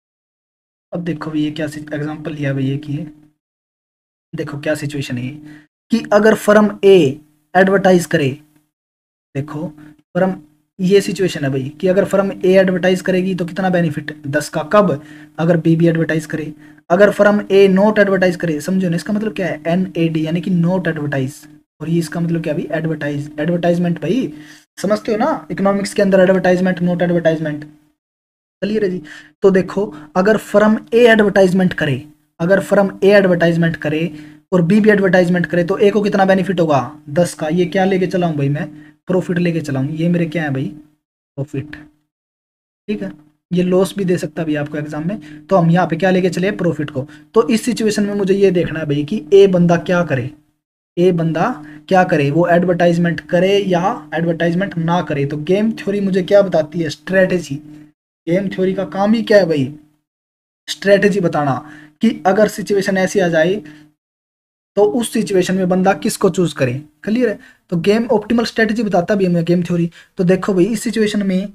अब देखो भाई, ये क्या एग्जांपल लिया भाई, ये कि देखो क्या सिचुएशन है ये, कि अगर फर्म ए एडवर्टाइज करे, देखो फर्म, ये सिचुएशन है भाई कि अगर फर्म ए एडवर्टाइज करेगी तो कितना बेनिफिट, 10 का, कब, अगर बी भी एडवर्टाइज करे। अगर फर्म ए नोट एडवर्टाइज करे, समझो ना इसका मतलब क्या है, NAD, यानी कि नोट एडवर्टाइज, और ये इसका मतलब क्या भाई, एडवर्टाइज, एडवर्टाइजमेंट भाई, समझते हो ना इकोनॉमिक्स के अंदर एडवर्टाइजमेंट, नोट एडवर्टाइजमेंट। क्लियर है जी। तो देखो, अगर फर्म ए एडवर्टाइजमेंट करे, अगर फर्म ए एडवर्टाइजमेंट करे और बी भी एडवर्टाइजमेंट करे, तो ए को कितना बेनिफिट होगा? 10 का। ये क्या लेके चला हूँ भाई मैं? प्रॉफिट लेके चला हूँ। ये मेरे क्या है भाई? प्रॉफिट। ठीक है। ये लॉस भी दे सकता है भाई आपको एग्जाम में, तो हम यहाँ पे क्या लेके चले? प्रॉफिट को। तो इस सिचुएशन में मुझे ये देखना है भाई कि ए बंदा क्या करे, ए बंदा क्या करे, वो एडवर्टाइजमेंट करे या एडवर्टाइजमेंट ना करे। तो गेम थ्योरी मुझे क्या बताती है? स्ट्रेटेजी। गेम थ्योरी का काम ही क्या है भाई? स्ट्रेटेजी बताना, कि अगर सिचुएशन ऐसी आ जाए तो उस सिचुएशन में बंदा किसको चूज करे। क्लियर है। तो गेम ऑप्टिमल स्ट्रेटेजी बताता भी हमें गेम थ्योरी। तो देखो भाई, इस सिचुएशन में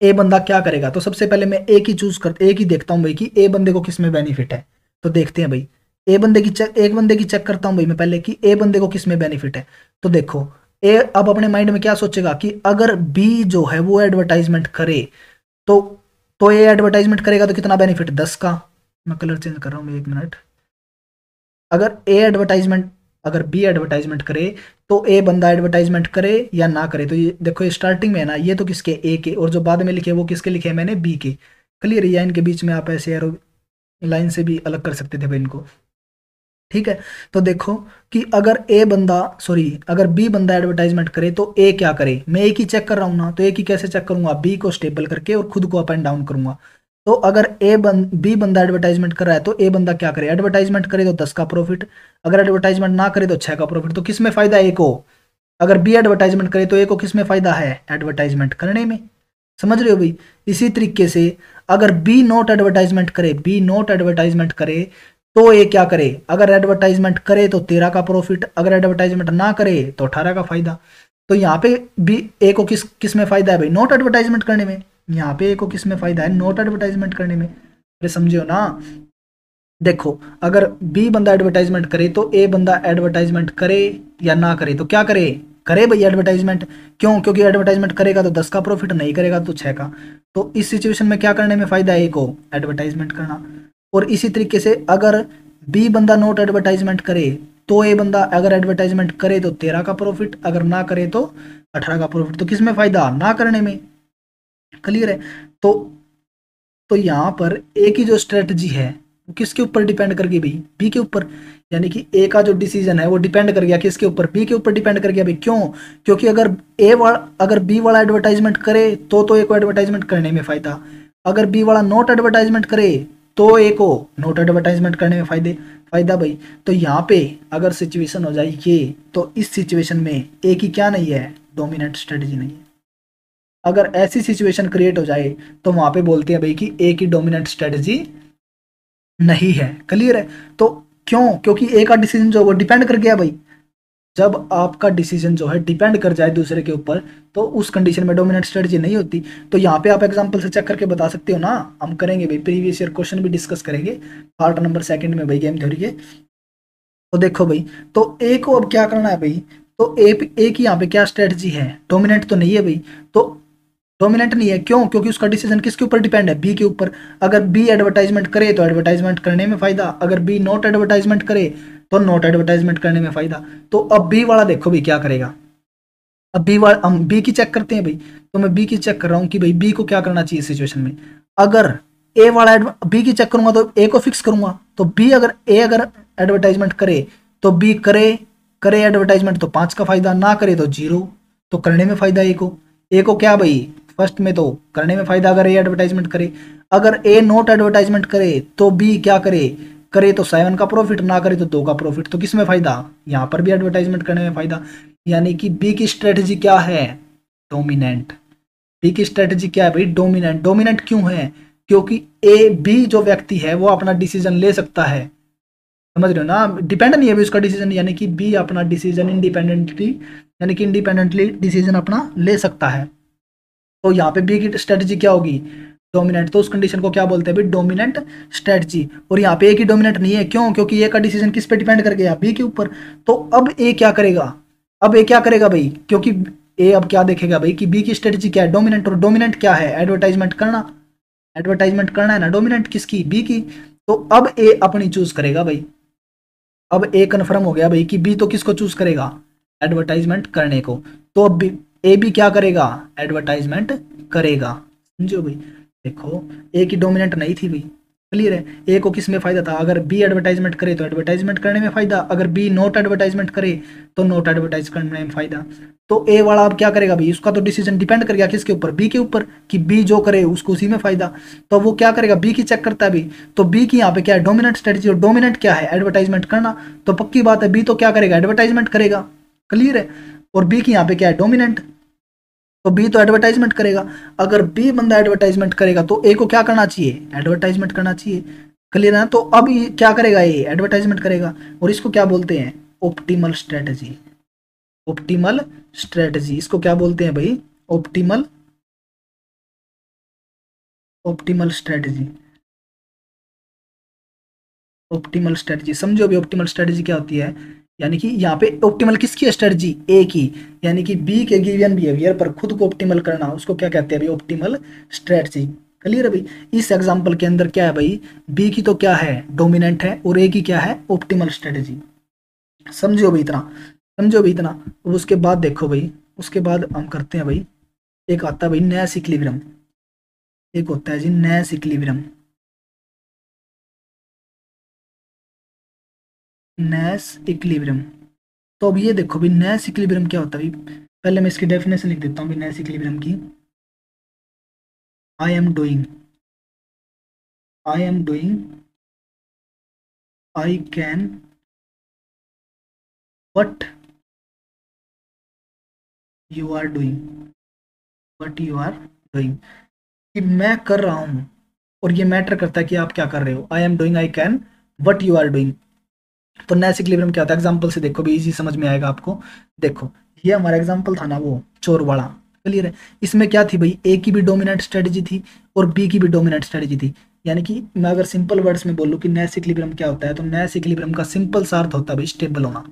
ए बंदा क्या करेगा, तो सबसे पहले मैं ए की चूज कर, ए की देखता हूँ भाई कि ए बंदे को किस में बेनिफिट है। तो देखते हैं भाई, ए बंदे की चेक, एक बंदे की चेक करता हूँ भाई मैं पहले कि ए बंदे को किस में बेनिफिट है। तो देखो, ए अब अपने माइंड में क्या सोचेगा कि अगर बी जो है वो एडवर्टाइजमेंट करे, तो ए एडवर्टाइजमेंट करेगा तो कितना बेनिफिट? 10 का। मैं कलर चेंज कर रहा हूँ, 1 मिनट। अगर ए एडवर्टाइजमेंट, अगर बी एडवर्टाइजमेंट करे, तो ए बंदा एडवर्टाइजमेंट करे या ना करे। तो ये देखो, ये स्टार्टिंग में है ना, ये तो किसके? ए के। और जो बाद में लिखे वो किसके लिखे हैं मैंने? बी के। क्लियर है। या इनके बीच में आप ऐसे एरो लाइन से भी अलग कर सकते थे भाई इनको। ठीक है। तो देखो कि अगर ए बंदा, सॉरी, अगर बी बंदा एडवर्टाइजमेंट करे तो ए क्या करे? मैं ए की चेक कर रहा हूँ ना, तो ए की कैसे चेक करूंगा? बी को स्टेबल करके और खुद को अप एंड डाउन करूंगा। तो अगर बी बंदा एडवर्टाइजमेंट कर रहा है, तो ए बंदा क्या करे? एडवर्टाइजमेंट करे तो 10 का प्रॉफिट, अगर एडवर्टाइजमेंट ना करे तो 6 का प्रॉफिट। तो किस में फायदा है ए को? अगर बी एडवर्टाइजमेंट करे तो ए को किस में फायदा है? एडवर्टाइजमेंट करने में। समझ रहे हो भाई? इसी तरीके से अगर बी नॉट एडवर्टाइजमेंट करे, बी नॉट एडवर्टाइजमेंट करे, तो ये क्या करे? अगर एडवर्टाइजमेंट करे तो 13 का प्रॉफिट, अगर एडवर्टाइजमेंट ना करे तो 18 का फायदा। तो यहाँ पे बी, ए को किस किस में फायदा है भाई? नॉट एडवर्टाइजमेंट करने में। यहाँ पे ए को किस में फायदा है? नॉट एडवर्टाइजमेंट करने में। अरे समझियो ना। देखो, अगर बी बंदा एडवर्टाइजमेंट करे तो ए बंदा एडवर्टाइजमेंट करे या ना करे, तो क्या करे? करे भाई एडवर्टाइजमेंट। क्यों? क्योंकि एडवर्टाइजमेंट करेगा तो 10 का प्रॉफिट, नहीं करेगा तो 6 का। तो इस सिचुएशन में क्या करने में फायदा है ए को? एडवर्टाइजमेंट करना। और इसी तरीके से अगर बी बंदा नोट एडवर्टाइजमेंट करे, तो ए बंदा अगर एडवर्टाइजमेंट करे तो 13 का प्रॉफिट, अगर ना करे तो 18 का प्रॉफिट। तो किस में फायदा? ना करने में। क्लियर है। तो यहाँ पर ए की जो स्ट्रेटजी है वो किसके ऊपर डिपेंड कर गई भाई? बी के ऊपर। यानी कि ए का जो डिसीजन है वो डिपेंड कर गया किसके ऊपर? बी के ऊपर डिपेंड कर गया भाई। क्यों? क्योंकि अगर बी वाला एडवर्टाइजमेंट करे तो ए को एडवर्टाइजमेंट करने में फायदा, अगर बी वाला नोट एडवर्टाइजमेंट करे तो ए को नोट एडवर्टाइजमेंट करने में फायदा भाई। तो यहाँ पे अगर सिचुएशन हो जाए ये, तो इस सिचुएशन में ए की क्या नहीं है? डोमिनेंट स्ट्रेटजी नहीं है। अगर ऐसी सिचुएशन क्रिएट हो जाए तो वहां पे बोलते हैं भाई कि ए की डोमिनेंट स्ट्रेटजी नहीं है। क्लियर है। तो क्यों? क्योंकि ए का डिसीजन जो वो डिपेंड कर गया भाई। जब आपका डिसीजन जो है डिपेंड कर जाए दूसरे के ऊपर, तो उस कंडीशन में डोमिनेंट स्ट्रेटजी नहीं होती। तो यहाँ पे आप एग्जांपल से चेक करके बता सकते हो ना। हम करेंगे भाई, प्रीवियस ईयर क्वेश्चन भी डिस्कस करेंगे पार्ट नंबर 2 में भाई गेम थ्योरी के। तो देखो भाई, तो ए को अब क्या करना है भाई? तो ए की यहाँ पे क्या स्ट्रेटजी है? डोमिनेंट तो नहीं है भाई। तो डोमिनेंट नहीं है, क्यों? क्योंकि उसका डिसीजन किसके ऊपर डिपेंड है? बी के ऊपर। अगर बी एडवर्टाइजमेंट करे तो एडवर्टाइजमेंट करने में फायदा, अगर बी नॉट एडवर्टाइजमेंट करे तो नॉट एडवर्टाइजमेंट करने में फायदा। तो अब बी वाला देखो भाई क्या करेगा। अब बी वाला, हम बी की चेक करते हैं भाई। तो मैं बी की चेक कर रहा हूँ कि भाई बी को क्या करना चाहिए सिचुएशन में। अगर ए वाला बी की चेक करूंगा तो ए को फिक्स करूंगा। तो बी अगर एडवर्टाइजमेंट करे तो बी करे एडवर्टाइजमेंट तो 5 का फायदा, ना करे तो 0। तो करने में फायदा ए को क्या भाई? फर्स्ट में तो करने में फायदा अगर ए एडवर्टाइजमेंट करे। अगर ए नोट एडवर्टाइजमेंट करे तो बी क्या करे? करे तो 7 का प्रॉफिट, ना करे तो 2 का प्रॉफिट। तो किस में फायदा? यहाँ पर भी एडवर्टाइजमेंट करने में फायदा। यानी कि बी की स्ट्रेटजी क्या है? डोमिनेंट। बी की स्ट्रेटजी क्या है भाई? डोमिनेंट। डोमिनेंट क्यों है? क्योंकि ए बी जो व्यक्ति है वो अपना डिसीजन ले सकता है। समझ रहे हो ना? डिपेंड नहीं है भी उसका डिसीजन, यानी कि बी अपना डिसीजन इंडिपेंडेंटली, यानी कि इंडिपेंडेंटली डिसीजन अपना ले सकता है। तो यहाँ पे बी की स्ट्रेटजी क्या होगी? डोमिनेंट। तो उस कंडीशन को क्या बोलते हैं भाई? Dominant strategy. और यहाँ पे ए की डोमिनेंट नहीं है, क्यों? क्योंकि ए का डिसीजन किस पे डिपेंड कर गया? बी के ऊपर। तो अब ए क्या करेगा? अब ए क्या करेगा भाई? क्योंकि ए अब क्या देखेगा भाई कि बी की स्ट्रेटजी क्या है? डोमिनेंट। और डोमिनेंट क्या है? एडवर्टाइजमेंट करना। एडवर्टाइजमेंट करना है ना डोमिनेंट, किसकी? बी की। तो अब ए अपनी चूज करेगा भाई। अब ए कन्फर्म हो गया भाई कि बी तो किसको चूज करेगा? एडवर्टाइजमेंट करने को। तो अब ए भी क्या करेगा? एडवर्टाइजमेंट करेगा। समझो भाई। देखो ए की डोमिनेंट नहीं थी भाई, क्लियर है। ए को किस में फायदा था, अगर बी एडवर्टाइजमेंट करे तो एडवर्टाइजमेंट करने में फायदा, अगर बी नोट एडवर्टाइजमेंट करे तो नोट एडवर्टाइज करने में फायदा। तो ए वाला अब क्या करेगा भाई, उसका तो डिसीजन डिपेंड करेगा किसके ऊपर, बी के ऊपर, कि बी जो करे उसको उसी में फायदा। तो वो क्या करेगा, बी की चेक करता है भी, तो बी की यहाँ पे क्या है, डोमिनेंट स्ट्रेटजी, और डोमिनेंट क्या है, एडवर्टाइजमेंट करना। तो पक्की बात है बी तो क्या करेगा, एडवर्टाइजमेंट करेगा, क्लियर है। और बी की यहाँ पे क्या है, डोमिनेंट, तो बी तो एडवर्टाइजमेंट करेगा। अगर बी बंदा एडवर्टाइजमेंट करेगा तो ए को क्या करना चाहिए, एडवर्टाइजमेंट करना चाहिए, क्लियर है ना। तो अब ये क्या करेगा, ये एडवर्टाइजमेंट करेगा, और इसको क्या बोलते हैं, ऑप्टिमल स्ट्रेटजी। ऑप्टिमल स्ट्रेटजी इसको क्या बोलते हैं भाई, optimal, optimal strategy. Optimal strategy समझो भी, ऑप्टिमल स्ट्रेटजी क्या होती है, यानी कि यहाँ पे ऑप्टिमल किसकी स्ट्रेटजी, ए की, यानी कि बी के गिवन बिहेवियर पर खुद को ऑप्टिमल करना, उसको क्या कहते हैं भाई, ऑप्टिमल स्ट्रेटजी, क्लियर है भाई। इस एग्जांपल के अंदर क्या है भाई, बी की तो क्या है, डोमिनेंट है, और ए की क्या है, ऑप्टिमल स्ट्रेटजी। समझो भाई इतना, समझो भाई इतना। उसके बाद देखो भाई, उसके बाद हम करते हैं भाई, एक आता है भाई नैश इक्विलिब्रियम, एक होता है जी नैश इक्विलिब्रियम, नैश इक्विलिब्रियम। तो अब ये देखो भी नैश इक्विलिब्रियम क्या होता है भाई, पहले मैं इसकी डेफिनेशन लिख देता हूँ भी नैश इक्विलिब्रियम की। I am doing, I am doing, I can, what you are doing, what you are doing, कि मैं कर रहा हूँ, और ये मैटर करता है कि आप क्या कर रहे हो, I am doing, I can, what you are doing. तो नैश इक्विलिब्रियम क्या होता है, एग्जाम्पल से देखो भी, इजी समझ में आएगा आपको। देखो ये हमारा एग्जाम्पल था ना वो चोर वाला, क्लियर है। इसमें क्या थी भाई, ए की भी डोमिनेंट स्ट्रेटजी थी और बी की भी डोमिनेंट स्ट्रेटजी थी। यानी कि मैं अगर सिंपल वर्ड्स में बोलूँ कि नैश इक्विलिब्रियम क्या होता है, तो नैश इक्विलिब्रियम का सिंपल सा अर्थ होता है भाई स्टेबल होना।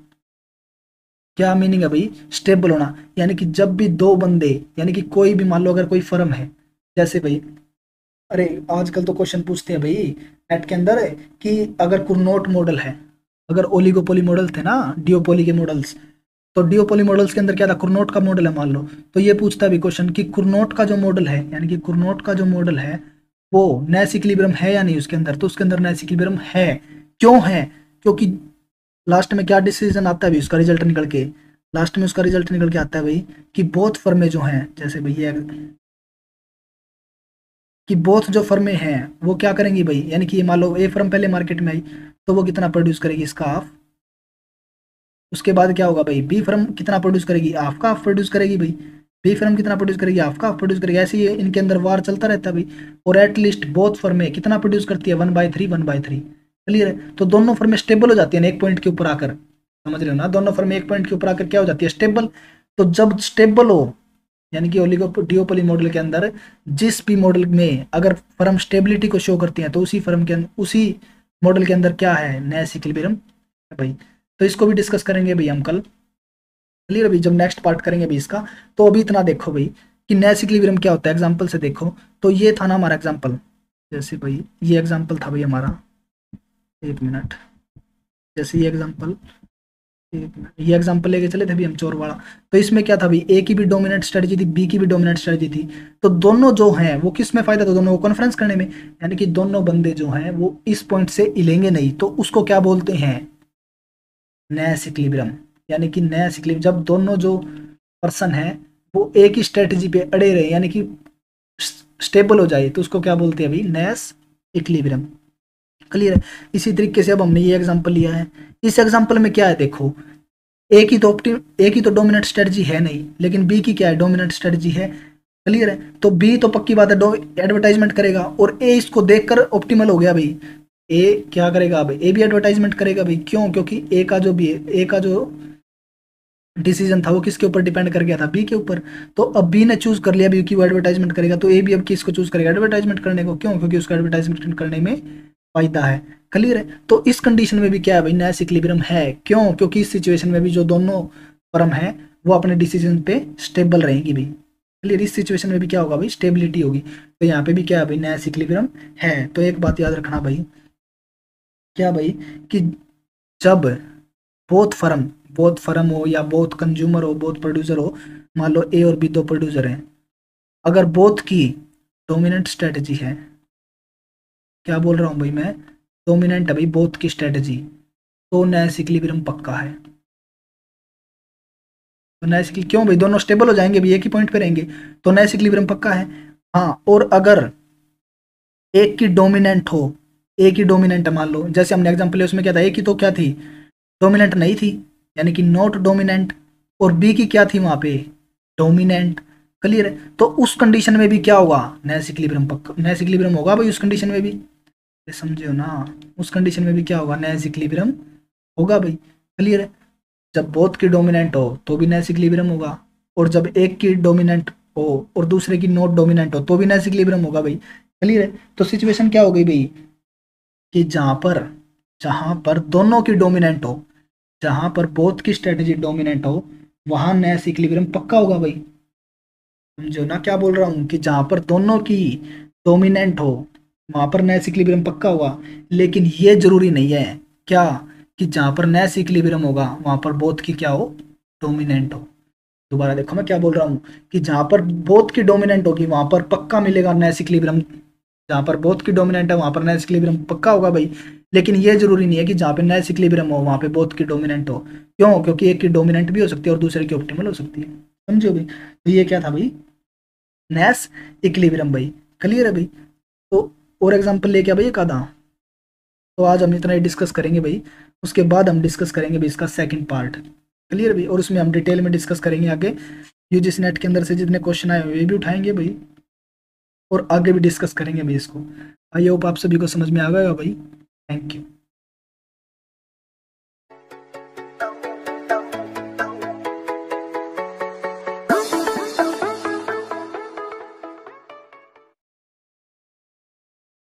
क्या मीनिंग है भाई, स्टेबल होना, यानी कि जब भी दो बंदे, यानी कि कोई भी मान लो अगर कोई फर्म है, जैसे भाई, अरे आजकल तो क्वेश्चन पूछते हैं भाई नेट के अंदर कि अगर कुरनोट मॉडल है, अगर ओलिगोपोली मॉडल थे ना, डियोपोली के मॉडल्स, तो डियोपोली मॉडल्स के अंदर क्या था, कुरनोट का मॉडल है मान लो, तो ये पूछता है भी क्वेश्चन कि कुरनोट का जो मॉडल है, यानी कि कुरनोट का जो मॉडल है वो नैश इक्विलिब्रियम है या नहीं उसके अंदर, तो उसके अंदर नैश इक्विलिब्रियम है। क्यों है, क्योंकि लास्ट में क्या डिसीजन आता है भाई, उसका रिजल्ट निकल के, लास्ट में उसका रिजल्ट निकल के आता है भाई कि बोथ फर्में जो हैं, जैसे भैया कि बोथ जो फर्में हैं वो क्या करेंगी भाई, यानी कि ये मान लो ए फर्म पहले मार्केट में आई, तो वो कितना प्रोड्यूस करेगी, इसका हाफ। उसके बाद क्या होगा भाई, बी फर्म कितना प्रोड्यूस करेगी, हाफ का हाफ प्रोड्यूस करेगी भाई। बी फर्म कितना प्रोड्यूस करेगी, हाफ का हाफ प्रोड्यूस करेगी। ऐसे ही इनके अंदर वार चलता रहता है भाई, और एटलीस्ट बोथ फर्में कितना प्रोड्यूस करती है, 1/3, 1/3, क्लियर है। तो दोनों फर्में स्टेबल हो जाती है ना एक पॉइंट के ऊपर आकर, समझ रहे हो ना, दोनों फर्में एक पॉइंट के ऊपर आकर क्या हो जाती है, स्टेबल। तो जब स्टेबल हो, यानी कि ओलिगोडियोपोली मॉडल के अंदर जिस भी मॉडल में अगर फर्म स्टेबिलिटी को शो करती है, तो उसी फर्म के अंदर, उसी मॉडल के अंदर क्या है, नैश इक्विलिब्रियम है भाई। तो इसको भी डिस्कस करेंगे भाई हम कल, क्लियर अभी जब नेक्स्ट पार्ट करेंगे भाई इसका। तो अभी इतना देखो भाई कि नैश इक्विलिब्रियम क्या होता है, एग्जांपल से देखो। तो ये था ना हमारा एग्जांपल, जैसे भाई ये एग्जांपल था भाई हमारा, एक मिनट, जैसे ये एग्जांपल, एक मिनट, ये एग्जांपल लेके चले थे भी हम चोर वाला। तो इसमें क्या था भाई, ए की भी डोमिनेंट स्ट्रेटजी थी, बी की भी डोमिनेंट स्ट्रेटजी थी। तो दोनों जो हैं वो किस में फायदा था, दोनों को कॉन्फ्रेंस करने में, यानी कि दोनों बंदे जो हैं वो इस पॉइंट से हिलेंगे नहीं, तो उसको क्या बोलते हैं, नैश इक्विलिब्रियम। यानी कि नैश इक्विलिब्रियम जब दोनों जो पर्सन है वो एक ही स्ट्रेटजी पे अड़े रहे, यानी कि स्टेबल हो जाए, तो उसको क्या बोलते हैं भाई, नैश इक्विलिब्रियम, क्लियर है। इसी तरीके से अब हमने ये एग्जांपल लिया है, इस एग्जांपल में क्या है देखो, एक ही तो डोमिनेंट स्ट्रेटजी है नहीं, लेकिन बी की क्या है, डोमिनेंट स्ट्रेटजी है, क्लियर है। तो बी तो पक्की बात है एडवर्टाइजमेंट करेगा, और ए इसको देखकर ऑप्टिमल हो गया भाई, ए क्या करेगा भाई, ए भी एडवर्टाइजमेंट करेगा भाई, क्यों, क्योंकि ए का जो डिसीजन था वो किसके ऊपर डिपेंड कर गया था, बी के ऊपर। तो अब बी ने चूज कर लिया बी की वो एडवर्टाइजमेंट करेगा, तो ए भी अब किसको चूज करेगा, एडवर्टाइजमेंट करने को, क्यों, क्योंकि उसका एडवर्टाइजमेंट करने में फायदा है, क्लियर है। तो इस कंडीशन में भी क्या है भाई, नैश इक्विलिब्रियम है, क्यों, क्योंकि इस सिचुएशन में भी जो दोनों फर्म है वो अपने डिसीजन पे स्टेबल रहेंगी भाई, क्लियर। इस सिचुएशन में भी क्या होगा भाई, स्टेबिलिटी होगी। तो यहाँ पे भी क्या है भाई, नैश इक्विलिब्रियम है। तो एक बात याद रखना भाई, क्या भाई, कि जब बोथ फर्म हो या बोथ कंज्यूमर हो, बोथ प्रोड्यूसर हो, मान लो ए और बी दो प्रोड्यूसर हैं, अगर बोथ की डोमिनेंट स्ट्रेटजी है, क्या बोल रहा हूँ भाई मैं, डोमिनेंट है भाई बोथ की स्ट्रेटजी, तो नैश इक्विलिब्रियम पक्का है। तो नैश क्यों भाई, दोनों स्टेबल हो जाएंगे भाई, एक ही पॉइंट पे रहेंगे, तो नैश इक्विलिब्रियम पक्का है। हाँ, और अगर एक की डोमिनेंट हो, एक ही डोमिनेंट है मान लो, जैसे हमने एग्जांपल लिया उसमें क्या था, एक ही तो क्या थी, डोमिनेंट नहीं थी, यानी कि नॉट डोमिनेंट, और बी की क्या थी वहां पे, डोमिनेंट। क्लियर है, तो उस कंडीशन में भी क्या होगा, नैश इक्विलिब्रियम पक्का, नैश इक्विलिब्रियम होगा भाई उस कंडीशन में भी, ये समझे हो ना, उस कंडीशन में भी क्या होगा, नैश इक्विलिब्रियम होगा भाई। क्लियर है, जब बोथ की डोमिनेंट हो तो भी नैश इक्विलिब्रियम होगा, और जब एक की डोमिनेंट हो और दूसरे की नॉट डोमिनेंट हो तो भी नैश इक्विलिब्रियम होगा भाई। क्लियर है, तो सिचुएशन क्या हो गई भाई, कि जहां पर दोनों की डोमिनेंट हो, जहां पर बोथ की स्ट्रेटेजी डोमिनेंट हो, वहां नैश इक्विलिब्रियम पक्का होगा भाई। समझो ना क्या बोल रहा हूँ, कि जहां पर दोनों की डोमिनेंट हो वहां पर नैश इक्विलिब्रियम पक्का होगा, लेकिन ये जरूरी नहीं है क्या, कि जहां पर नैश इक्विलिब्रियम होगा वहां पर बोथ की क्या हो, डोमिनेंट हो। दोबारा देखो मैं क्या बोल रहा हूँ, कि जहां पर बोथ की डोमिनेंट होगी वहां पर पक्का मिलेगा नैश इक्विलिब्रियम, जहां पर बोथ की डोमिनेंट है वहां पर नैश इक्विलिब्रियम पक्का होगा भाई। लेकिन ये जरूरी नहीं है कि जहां पे नैश इक्विलिब्रियम हो वहां पे बोथ की डोमिनेंट हो, क्यों, क्योंकि एक की डोमिनेंट भी हो सकती है और दूसरे की ऑप्टिमल हो सकती है। समझो भाई, तो ये क्या था भाई, नैश इक्विलिब्रियम भाई। क्लियर है भाई, तो और एग्जांपल लेके आ भाई एक आधा, तो आज हम इतना ही डिस्कस करेंगे भाई, उसके बाद हम डिस्कस करेंगे भाई इसका सेकंड पार्ट। क्लियर भाई, और उसमें हम डिटेल में डिस्कस करेंगे आगे, यूजीसी नेट के अंदर से जितने क्वेश्चन आए हुए भी उठाएंगे भाई, और आगे भी डिस्कस करेंगे भाई इसको। आई होप आप सभी को समझ में आ गया भाई। Thank you.